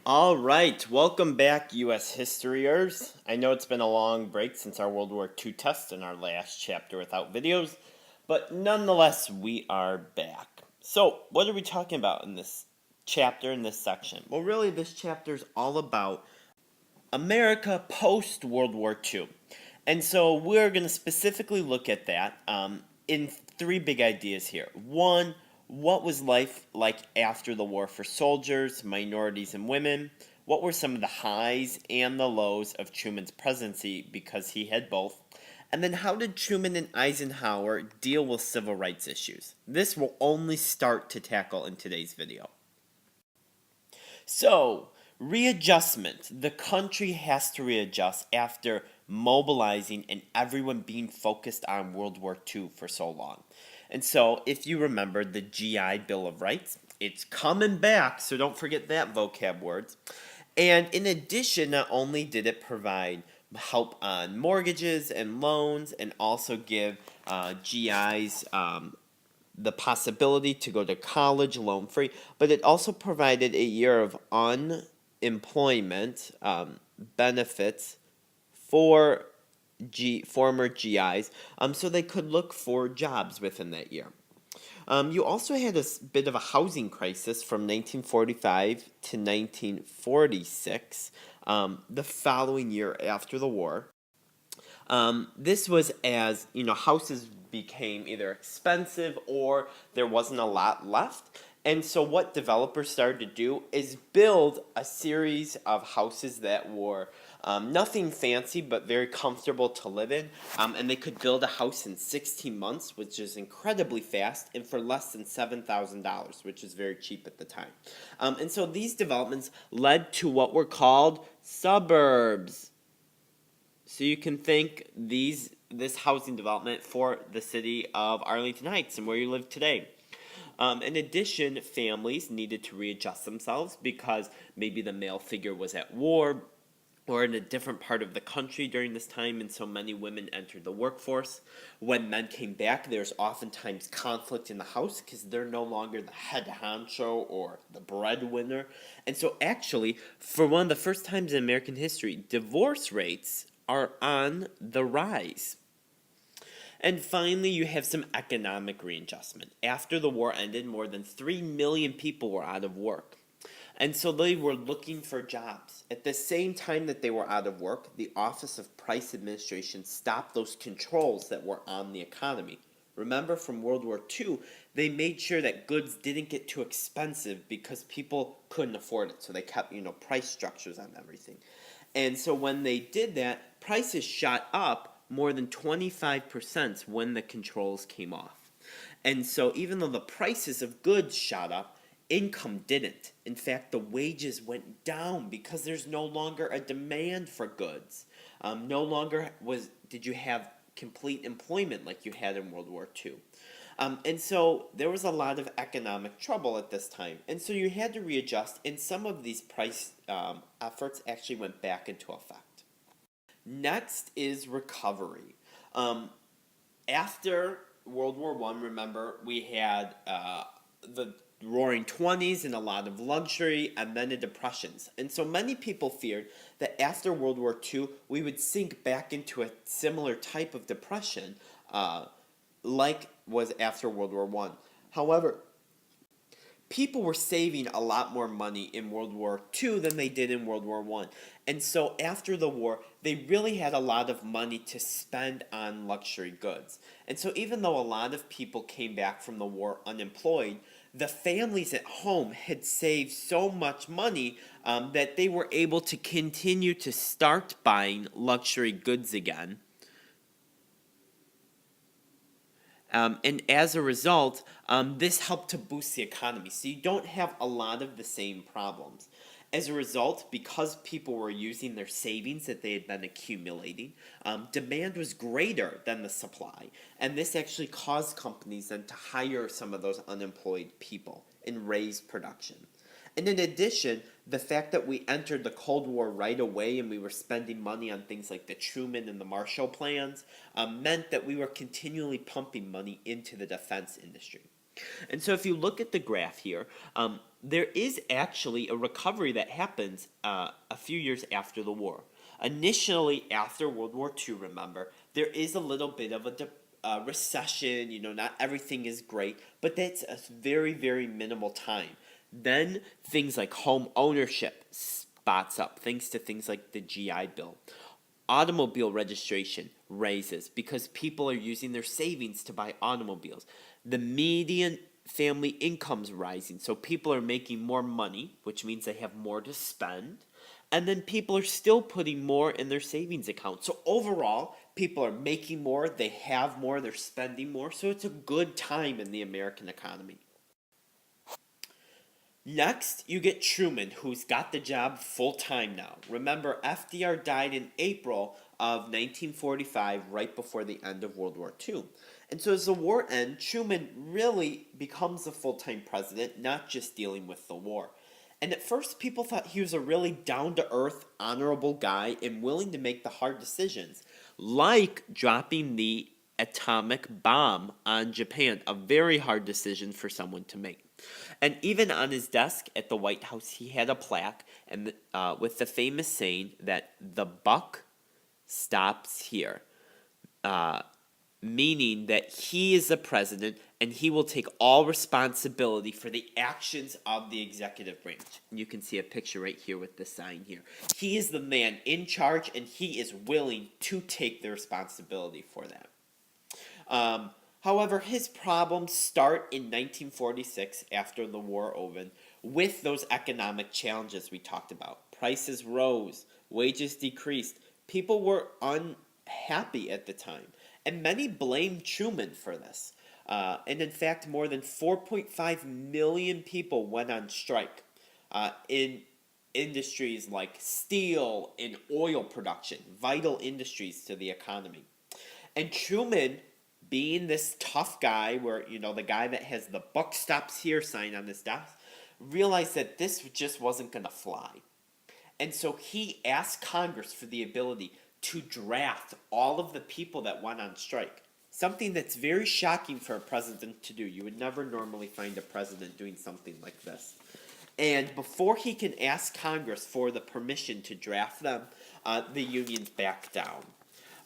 All right, welcome back, U.S. historyers. I know it's been a long break since our World War II test and our last chapter without videos, but nonetheless, we are back. So, what are we talking about in this chapter, in this section? Well, really, this chapter is all about America post World War II. And so, we're going to specifically look at that in three big ideas here. One, what was life like after the war for soldiers, minorities, and women? What were some of the highs and the lows of Truman's presidency because he had both? And then how did Truman and Eisenhower deal with civil rights issues? This will only start to tackle in today's video. So, readjustment. The country has to readjust after mobilizing and everyone being focused on World War II for so long. And so, if you remember the GI Bill of Rights, it's coming back, so don't forget that vocab words. And in addition, not only did it provide help on mortgages and loans and also give GIs the possibility to go to college loan free, but it also provided a year of unemployment benefits for former GIs so they could look for jobs within that year. You also had a bit of a housing crisis from 1945 to 1946, the following year after the war. This was as, houses became either expensive or there wasn't a lot left. And so what developers started to do is build a series of houses that were nothing fancy but very comfortable to live in. And they could build a house in 16 months, which is incredibly fast, and for less than $7,000, which is very cheap at the time. And so these developments led to what were called suburbs. So you can thank this housing development for the city of Arlington Heights and where you live today. In addition, families needed to readjust themselves because maybe the male figure was at war or in a different part of the country during this time, and so many women entered the workforce. When men came back, there's oftentimes conflict in the house because they're no longer the head honcho or the breadwinner. And so actually, for one of the first times in American history, divorce rates are on the rise. And finally, you have some economic readjustment. After the war ended, more than 3 million people were out of work. And so they were looking for jobs. At the same time that they were out of work, the Office of Price Administration stopped those controls that were on the economy. Remember from World War II, they made sure that goods didn't get too expensive because people couldn't afford it. So they kept, price structures on everything. And so when they did that, prices shot up more than 25% when the controls came off. And so even though the prices of goods shot up, income didn't. In fact, the wages went down because there's no longer a demand for goods. No longer did you have complete employment like you had in World War II. And so there was a lot of economic trouble at this time. And so you had to readjust, and some of these price efforts actually went back into effect. Next is recovery. After World War I, remember, we had the roaring 20s and a lot of luxury and then the depressions. And so many people feared that after World War II, we would sink back into a similar type of depression like was after World War I. However, people were saving a lot more money in World War II than they did in World War I. And so after the war, they really had a lot of money to spend on luxury goods. And so even though a lot of people came back from the war unemployed, the families at home had saved so much money that they were able to continue to start buying luxury goods again. And as a result, this helped to boost the economy. So you don't have a lot of the same problems. As a result, because people were using their savings that they had been accumulating, demand was greater than the supply. And this actually caused companies then to hire some of those unemployed people and raise production. And in addition, the fact that we entered the Cold War right away and we were spending money on things like the Truman and the Marshall Plans meant that we were continually pumping money into the defense industry. And so if you look at the graph here, there is actually a recovery that happens a few years after the war. Initially, after World War II, remember, there is a little bit of a recession, not everything is great, but that's a very, very minimal time. Then things like home ownership spots up, thanks to things like the GI Bill. Automobile registration raises because people are using their savings to buy automobiles. The median family income's rising, so people are making more money, which means they have more to spend. And then people are still putting more in their savings account. So overall, people are making more, they have more, they're spending more. So it's a good time in the American economy. Next, you get Truman, who's got the job full time now. Remember, FDR died in April of 1945, right before the end of World War II. And so, as the war ends, Truman really becomes a full time president, not just dealing with the war. And at first, people thought he was a really down to earth, honorable guy and willing to make the hard decisions, like dropping the atomic bomb on Japan, a very hard decision for someone to make. And even on his desk at the White House, he had a plaque and with the famous saying that the buck stops here, meaning that he is the president and he will take all responsibility for the actions of the executive branch. And you can see a picture right here with the sign here. He is the man in charge and he is willing to take the responsibility for that. However, his problems start in 1946 after the war over with those economic challenges we talked about. Prices rose, wages decreased, people were unhappy at the time, and many blamed Truman for this. And in fact, more than 4.5 million people went on strike in industries like steel and oil production, vital industries to the economy. And Truman, being this tough guy, where, the guy that has the buck stops here sign on his desk, realized that this just wasn't going to fly. And so he asked Congress for the ability to draft all of the people that went on strike. Something that's very shocking for a president to do. You would never normally find a president doing something like this. And before he can ask Congress for the permission to draft them, the unions backed down.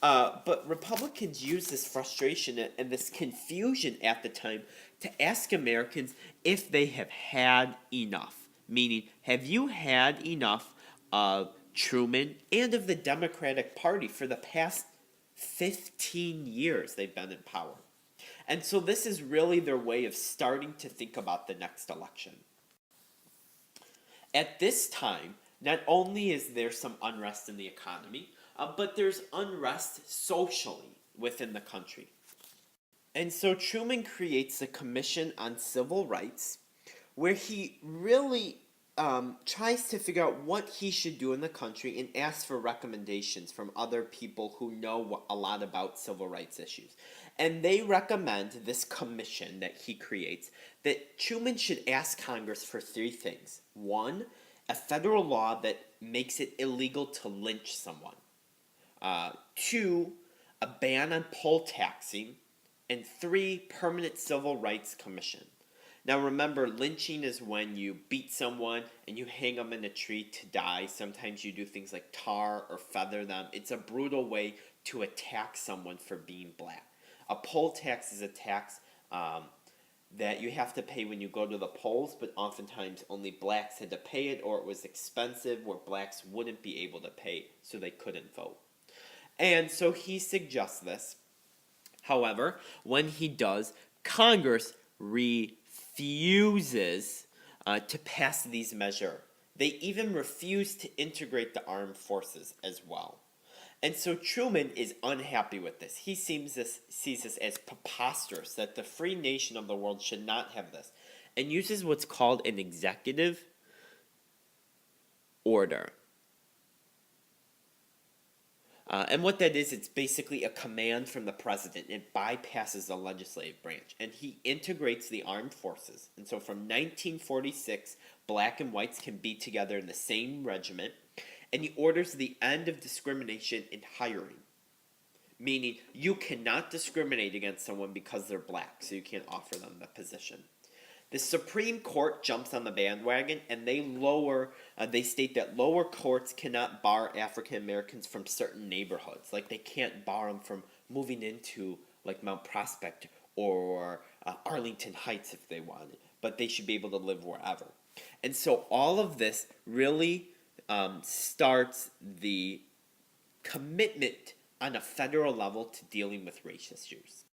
But Republicans used this frustration and this confusion at the time to ask Americans if they have had enough. Meaning, have you had enough of Truman and of the Democratic Party for the past 15 years they've been in power? And so this is really their way of starting to think about the next election. At this time, not only is there some unrest in the economy, but there's unrest socially within the country. And so Truman creates a commission on civil rights where he really tries to figure out what he should do in the country and asks for recommendations from other people who know a lot about civil rights issues. And they recommend this commission that he creates that Truman should ask Congress for three things. One, a federal law that makes it illegal to lynch someone. Two, a ban on poll taxing. And three, permanent civil rights commission. Now remember, lynching is when you beat someone and you hang them in a tree to die. Sometimes you do things like tar or feather them. It's a brutal way to attack someone for being black. A poll tax is a tax that you have to pay when you go to the polls, but oftentimes only blacks had to pay it, or it was expensive where blacks wouldn't be able to pay, so they couldn't vote. And so he suggests this. However, when he does, Congress refuses to pass these measures. They even refuse to integrate the armed forces as well. And so Truman is unhappy with this. He sees this as preposterous, that the free nation of the world should not have this, and uses what's called an executive order. And what that is, it's basically a command from the president. It bypasses the legislative branch. And he integrates the armed forces. And so from 1946, black and whites can be together in the same regiment. And he orders the end of discrimination in hiring. meaning you cannot discriminate against someone because they're black, so you can't offer them the position. The Supreme Court jumps on the bandwagon and they state that lower courts cannot bar African Americans from certain neighborhoods. Like they can't bar them from moving into like Mount Prospect or Arlington Heights if they wanted, but they should be able to live wherever. And so all of this really starts the commitment on a federal level to dealing with race issues.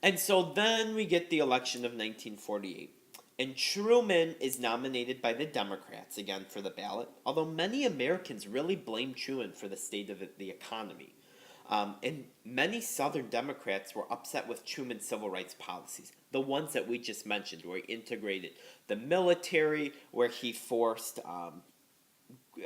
And so then we get the election of 1948. And Truman is nominated by the Democrats again for the ballot, although many Americans really blame Truman for the state of the economy. And many Southern Democrats were upset with Truman's civil rights policies. The ones that we just mentioned, where he integrated the military, where he forced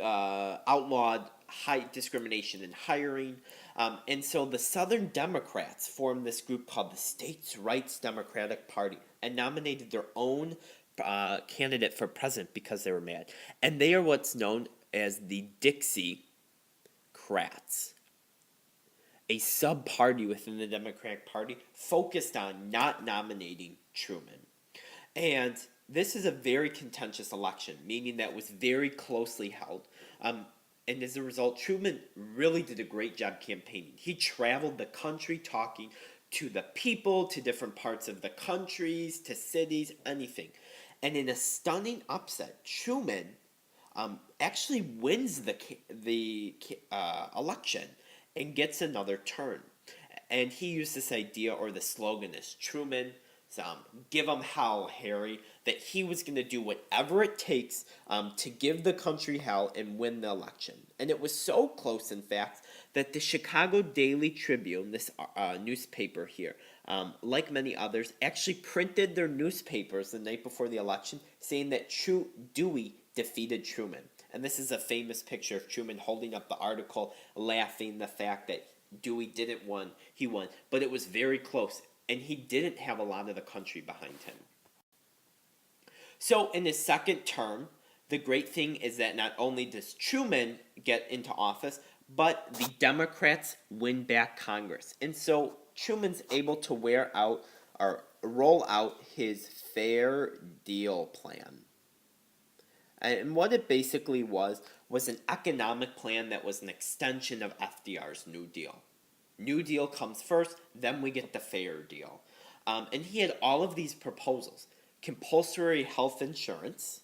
outlawed high discrimination in hiring. And so the Southern Democrats formed this group called the States' Rights Democratic Party and nominated their own candidate for president because they were mad. And they are what's known as the Dixiecrats, a sub-party within the Democratic Party focused on not nominating Truman. And this is a very contentious election, meaning that it was very closely held. And as a result, Truman really did a great job campaigning. He traveled the country talking to the people, to different parts of the countries, to cities, anything. And in a stunning upset, Truman actually wins the election and gets another turn. And he used this idea, or the slogan is Truman, give him hell, Harry, that he was going to do whatever it takes to give the country hell and win the election. And it was so close, in fact, that the Chicago Daily Tribune, this newspaper here, like many others, actually printed their newspapers the night before the election saying that Dewey defeated Truman. And this is a famous picture of Truman holding up the article, laughing the fact that Dewey didn't win, he won. But it was very close, and he didn't have a lot of the country behind him. So in his second term, the great thing is that not only does Truman get into office, but the Democrats win back Congress. And so Truman's able to roll out his Fair Deal plan. And what it basically was an economic plan that was an extension of FDR's New Deal. New Deal comes first, then we get the Fair Deal. And he had all of these proposals. Compulsory health insurance,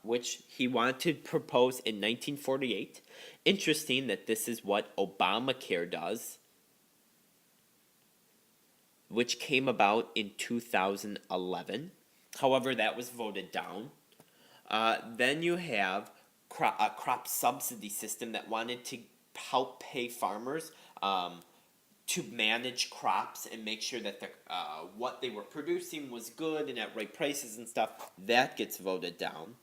which he wanted to propose in 1948. Interesting that this is what Obamacare does, which came about in 2011. However, that was voted down. Then you have a crop subsidy system that wanted to help pay farmers to manage crops and make sure that what they were producing was good and at right prices and stuff. That gets voted down.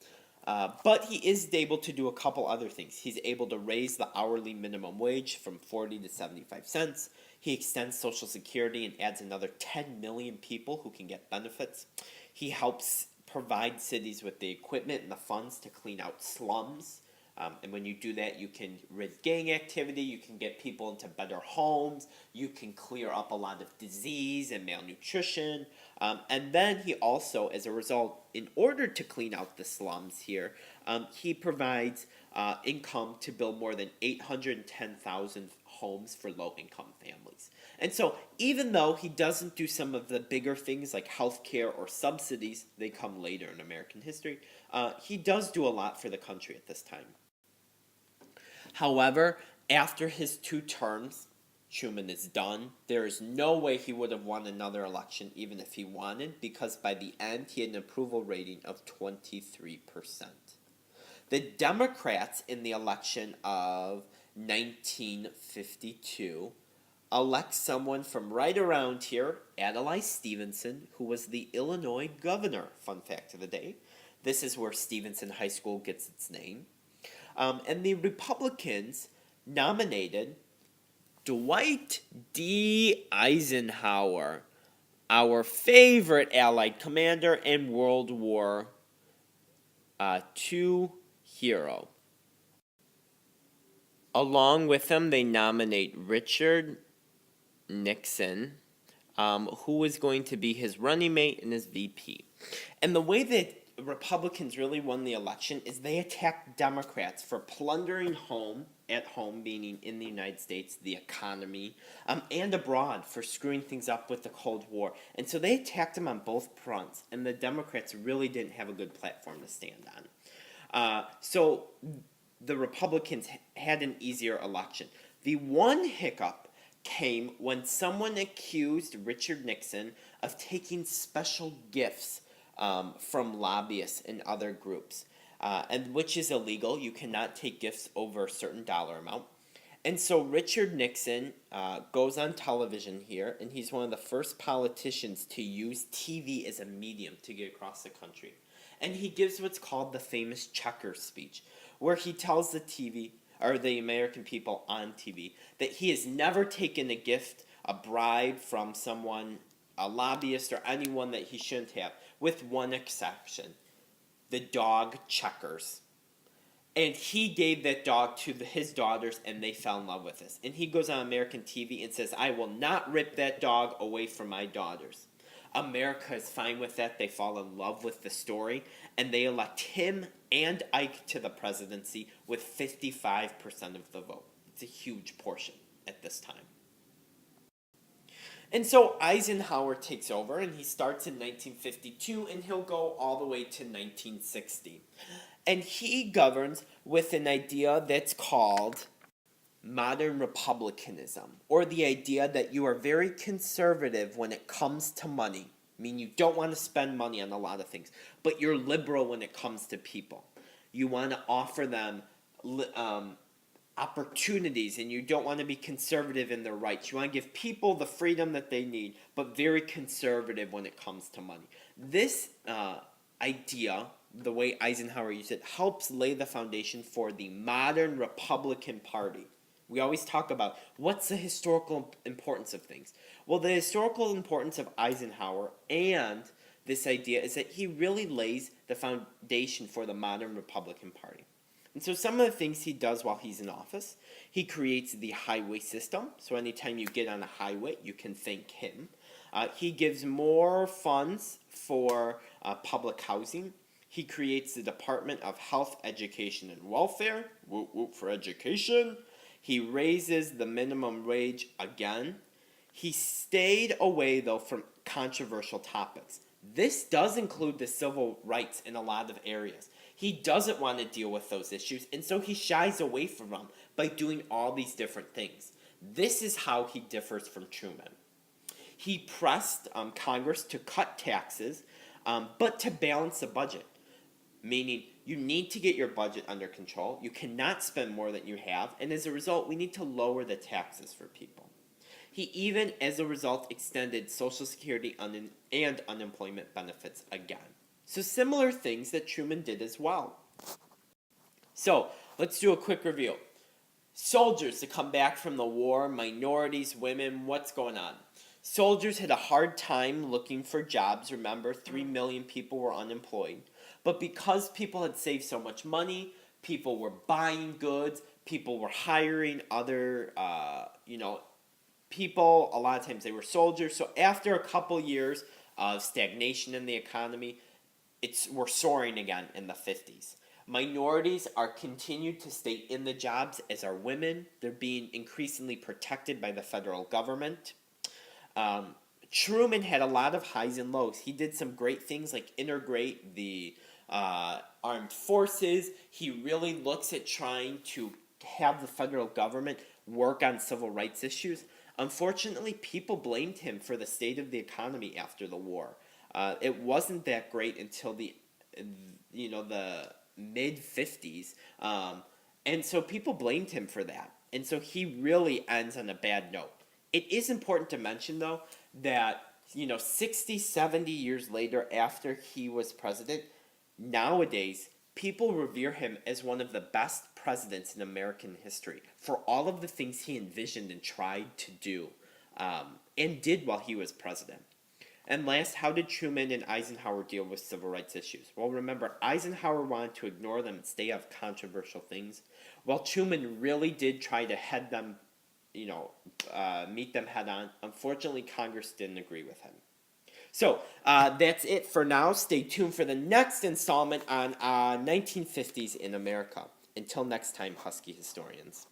But he is able to do a couple other things. He's able to raise the hourly minimum wage from 40 to 75 cents. He extends Social Security and adds another 10 million people who can get benefits. He helps provide cities with the equipment and the funds to clean out slums. And when you do that, you can rid gang activity, you can get people into better homes, you can clear up a lot of disease and malnutrition. And then he also, as a result, in order to clean out the slums here, he provides income to build more than 810,000 homes for low-income families. And so even though he doesn't do some of the bigger things like healthcare or subsidies, they come later in American history, he does do a lot for the country at this time. However, after his 2 terms, Truman is done. There is no way he would have won another election even if he wanted, because by the end he had an approval rating of 23%. The Democrats in the election of 1952 elect someone from right around here, Adlai Stevenson, who was the Illinois governor. Fun fact of the day. This is where Stevenson High School gets its name. And the Republicans nominated Dwight D. Eisenhower, our favorite Allied commander and World War II hero. Along with them, they nominate Richard Nixon, who is going to be his running mate and his VP. And the way that Republicans really won the election is they attacked Democrats for plundering at home, meaning in the United States, the economy, and abroad for screwing things up with the Cold War. And so they attacked them on both fronts, and the Democrats really didn't have a good platform to stand on. So the Republicans had an easier election. The one hiccup came when someone accused Richard Nixon of taking special gifts from lobbyists and other groups, and which is illegal. You cannot take gifts over a certain dollar amount. And so Richard Nixon goes on television here, and he's one of the first politicians to use TV as a medium to get across the country. And he gives what's called the famous checkers speech, where he tells the TV, or the American people on TV, that he has never taken a gift, a bribe from someone, a lobbyist, or anyone that he shouldn't have, with one exception: the dog Checkers. And he gave that dog to his daughters, and they fell in love with this. And he goes on American TV and says, "I will not rip that dog away from my daughters." America is fine with that. They fall in love with the story, and they elect him and Ike to the presidency with 55% of the vote. It's a huge portion at this time. And so Eisenhower takes over, and he starts in 1952, and he'll go all the way to 1960. And he governs with an idea that's called modern republicanism, or the idea that you are very conservative when it comes to money. I mean, you don't want to spend money on a lot of things, but you're liberal when it comes to people. You want to offer them opportunities, and you don't want to be conservative in their rights. You want to give people the freedom that they need, but very conservative when it comes to money. This idea, the way Eisenhower used it, helps lay the foundation for the modern Republican Party. We always talk about what's the historical importance of things. Well, the historical importance of Eisenhower and this idea is that he really lays the foundation for the modern Republican Party. And so some of the things he does while he's in office: he creates the highway system. So anytime you get on a highway, you can thank him. He gives more funds for public housing. He creates the Department of Health, Education, and Welfare. Whoop, whoop for education. He raises the minimum wage again. He stayed away, though, from controversial topics. This does include the civil rights in a lot of areas. He doesn't want to deal with those issues, and so he shies away from them by doing all these different things. This is how he differs from Truman. He pressed Congress to cut taxes, but to balance the budget, meaning you need to get your budget under control. You cannot spend more than you have, and as a result, we need to lower the taxes for people. He even, as a result, extended Social Security and unemployment benefits again. So similar things that Truman did as well. So let's do a quick review. Soldiers to come back from the war, minorities, women, what's going on? Soldiers had a hard time looking for jobs. Remember, 3 million people were unemployed. But because people had saved so much money, people were buying goods, people were hiring other, people. A lot of times they were soldiers. So after a couple years of stagnation in the economy, we're soaring again in the 50s. Minorities are continued to stay in the jobs, as are women. They're being increasingly protected by the federal government. Truman had a lot of highs and lows. He did some great things like integrate the armed forces. He really looks at trying to have the federal government work on civil rights issues. Unfortunately, people blamed him for the state of the economy after the war. It wasn't that great until the mid-50s. And so people blamed him for that. And so he really ends on a bad note. It is important to mention, though, that 60, 70 years later, after he was president, nowadays people revere him as one of the best presidents in American history for all of the things he envisioned and tried to do, and did while he was president. And last, how did Truman and Eisenhower deal with civil rights issues? Well, remember, Eisenhower wanted to ignore them and stay out of controversial things, while Truman really did try to head them, meet them head on. Unfortunately, Congress didn't agree with him. So that's it for now. Stay tuned for the next installment on 1950s in America. Until next time, Husky historians.